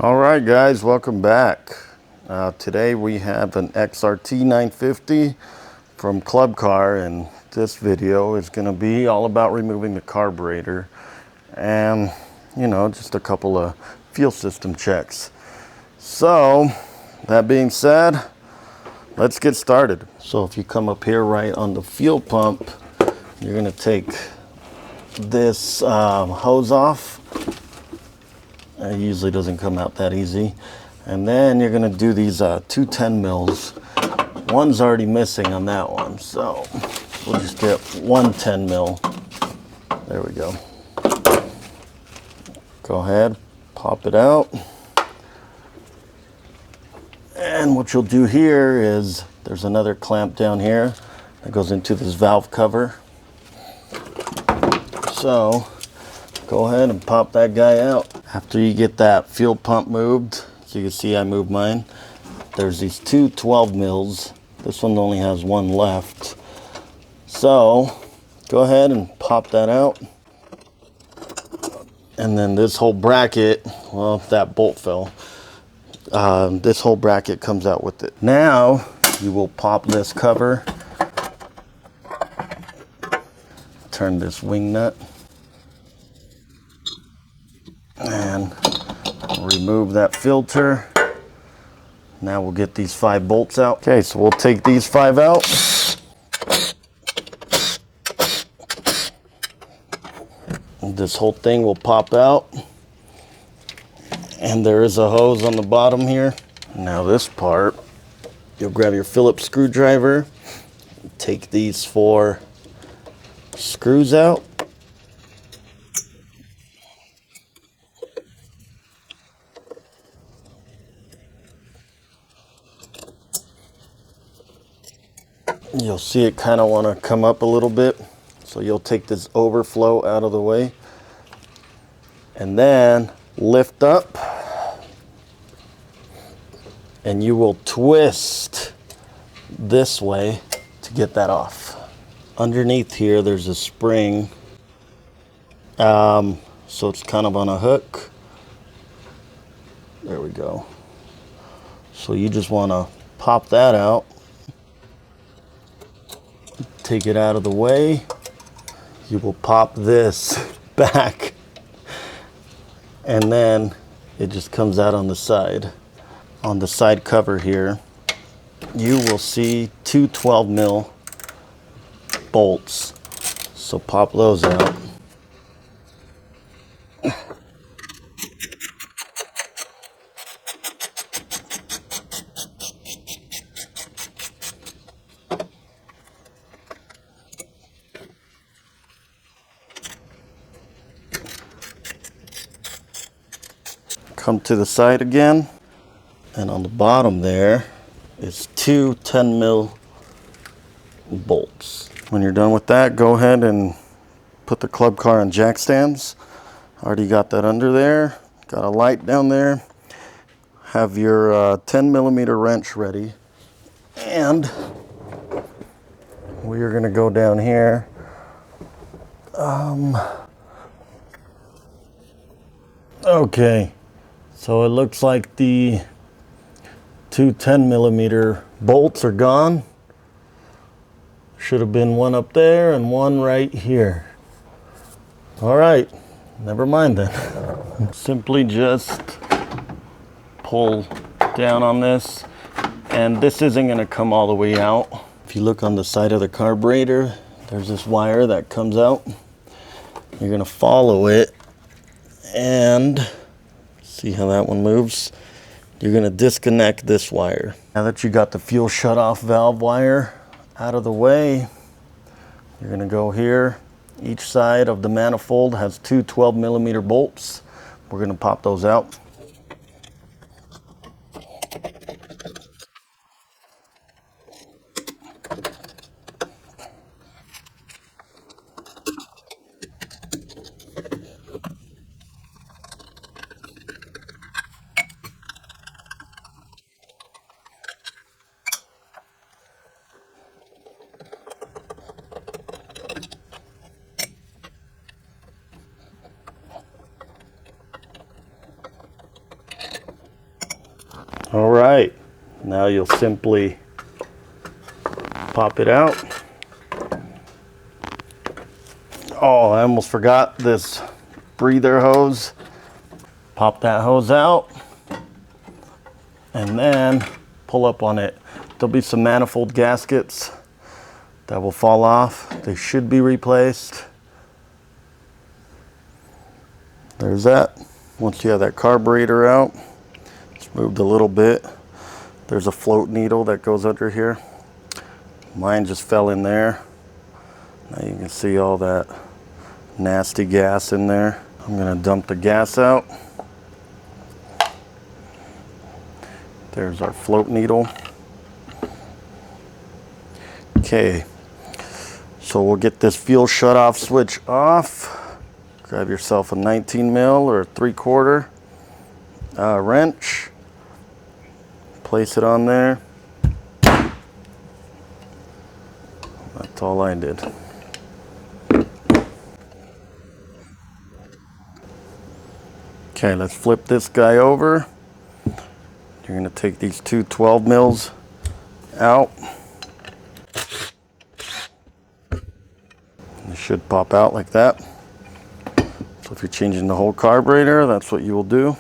All right, guys, welcome back. Today we have an XRT 950 from Club Car, and this video is going to be all about removing the carburetor and, just a couple of fuel system checks. So, that being said, let's get started. So if you come up here right on the fuel pump, you're going to take this hose off. It usually doesn't come out that easy. And then you're gonna do these two 10 mils. One's already missing on that one, so we'll just get one 10 mil. There we go. Go ahead, pop it out. And what you'll do here is, there's another clamp down here that goes into this valve cover. So, go ahead and pop that guy out. After you get that fuel pump moved, so you can see I moved mine, there's these two 12 mils. This one only has one left. So go ahead and pop that out. And then this whole bracket, well, that bolt fell. This whole bracket comes out with it. Now you will pop this cover, turn this wing nut, and remove that filter. Now we'll get these 5 bolts out. Okay, so we'll take these 5 out. This whole thing will pop out. And there is a hose on the bottom here. Now this part, you'll grab your Phillips screwdriver, take these 4 screws out. You'll see it kind of want to come up a little bit, so you'll take this overflow out of the way and then lift up, and you will twist this way to get that off. Underneath here there's a spring, so it's kind of on a hook. There we go. So you just want to pop that out, take it out of the way. You will pop this back, and then it just comes out on the side. On the side cover here, you will see 2 12 mil bolts. So pop those out. Come to the side again, and on the bottom there is 2 10 mil bolts. When you're done with that, go ahead and put the Club Car on jack stands. Already got that under there. Got a light down there. Have your 10 millimeter wrench ready, and we are going to go down here. Okay. So it looks like the 2 10 millimeter bolts are gone. Should have been one up there and one right here. All right, never mind then. Simply just pull down on this, and this isn't gonna come all the way out. If you look on the side of the carburetor, there's this wire that comes out. You're gonna follow it, and see how that one moves? You're gonna disconnect this wire. Now that you got the fuel shutoff valve wire out of the way, you're gonna go here. Each side of the manifold has 2 12 millimeter bolts. We're gonna pop those out. All right, now you'll simply pop it out. Oh, I almost forgot this breather hose. Pop that hose out and then pull up on it. There'll be some manifold gaskets that will fall off. They should be replaced. There's that. Once you have that carburetor out, it's moved a little bit. There's a float needle that goes under here. Mine just fell in there. Now you can see all that nasty gas in there. I'm gonna dump the gas out. There's our float needle. Okay, so we'll get this fuel shutoff switch off. Grab yourself a 19 mil or a 3/4 wrench. Place it on there. That's all I did. Okay, let's flip this guy over. You're going to take these two 12 mils out. They should pop out like that. So if you're changing the whole carburetor, that's what you will do.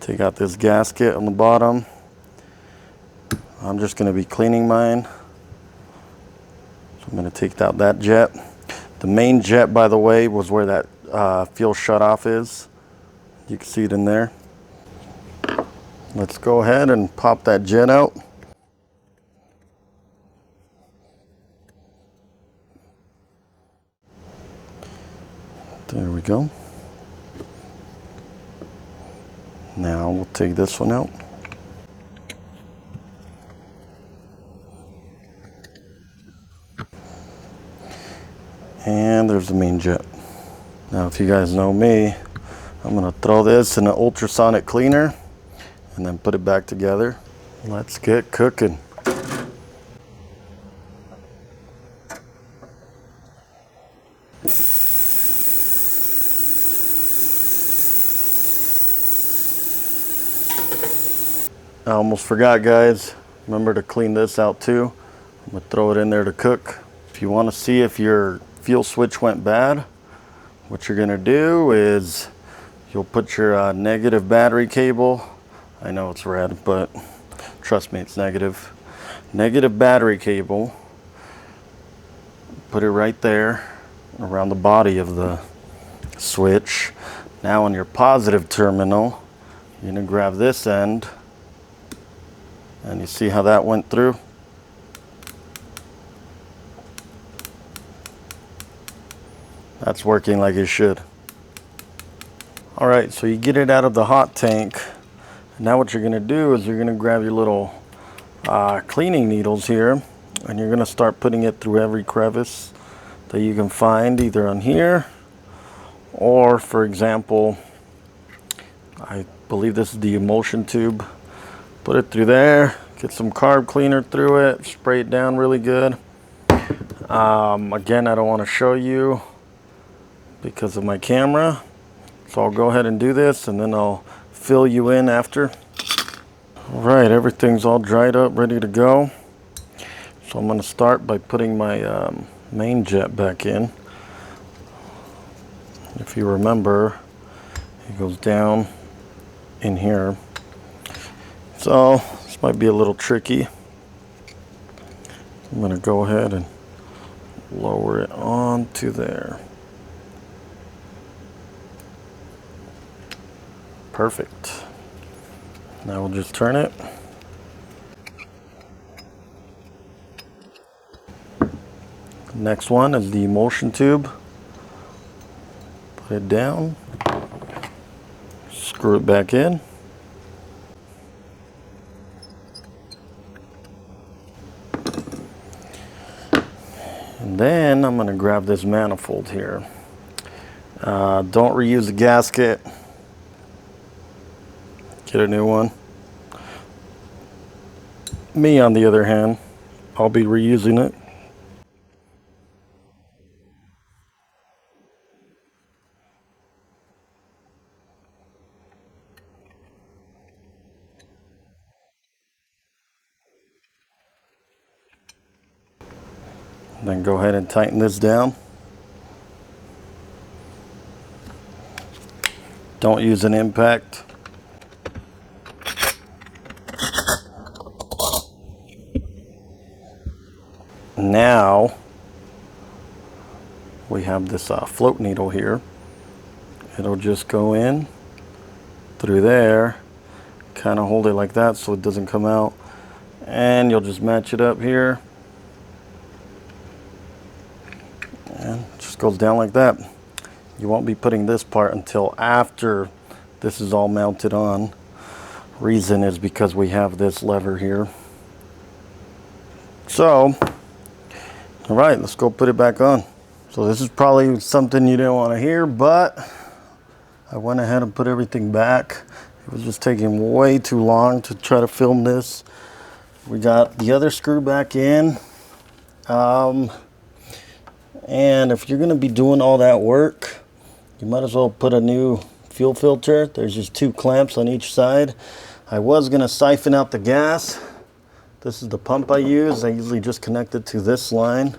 Take out this gasket on the bottom. I'm just going to be cleaning mine. So I'm going to take out that jet. The main jet, by the way, was where that fuel shutoff is. You can see it in there. Let's go ahead and pop that jet out. There we go. Now we'll take this one out. And there's the main jet. Now if you guys know me, I'm gonna throw this in an ultrasonic cleaner and then put it back together. Let's get cooking. I almost forgot, guys. Remember to clean this out too. I'm gonna throw it in there to cook. If you want to see if your fuel switch went bad, what you're gonna do is you'll put your negative battery cable. I know it's red, but trust me, it's negative. Negative battery cable. Put it right there around the body of the switch. Now on your positive terminal, you're gonna grab this end, and you see how that went through? That's working like it should. All right, so you get it out of the hot tank. Now what you're gonna do is you're gonna grab your little cleaning needles here, and you're gonna start putting it through every crevice that you can find, either on here, or for example, I believe this is the emulsion tube. Put it through there, get some carb cleaner through it, spray it down really good. Again, I don't want to show you because of my camera, so I'll go ahead and do this and then I'll fill you in after. All right, everything's all dried up, ready to go. So I'm going to start by putting my main jet back in. If you remember, it goes down in here. So this might be a little tricky. I'm going to go ahead and lower it onto there. Perfect. Now we'll just turn it. Next one is the emulsion tube. Put it down. Screw it back in. And then I'm going to grab this manifold here. Don't reuse the gasket. Get a new one. Me, on the other hand, I'll be reusing it. Then go ahead and tighten this down. Don't use an impact. Now we have this float needle here. It'll just go in through there, kind of hold it like that so it doesn't come out, and you'll just match it up here, and it just goes down like that. You won't be putting this part until after this is all mounted on. Reason is because we have this lever here. So, all right, let's go put it back on. So this is probably something you didn't want to hear, but I went ahead and put everything back. It was just taking way too long to try to film this. We got the other screw back in. And if you're gonna be doing all that work, you might as well put a new fuel filter. There's just 2 clamps on each side. I was gonna siphon out the gas. This is the pump I use. I usually just connect it to this line,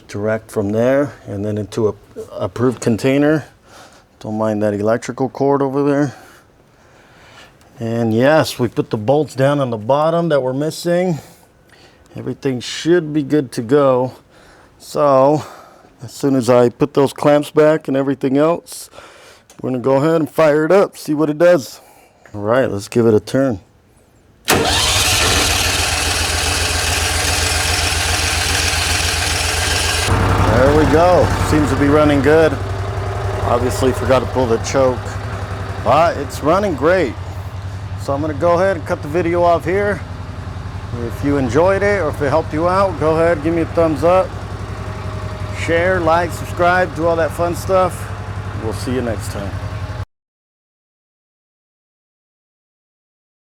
direct from there, and then into a approved container. Don't mind that electrical cord over there. And yes, we put the bolts down on the bottom that we're missing. Everything should be good to go. So as soon as I put those clamps back and everything else, we're gonna go ahead and fire it up, see what it does. All right, let's give it a turn. There we go. Seems to be running good. Obviously forgot to pull the choke, but it's running great. So I'm gonna go ahead and cut the video off here. If you enjoyed it or if it helped you out, go ahead, give me a thumbs up. Share, like, subscribe, do all that fun stuff. We'll see you next time.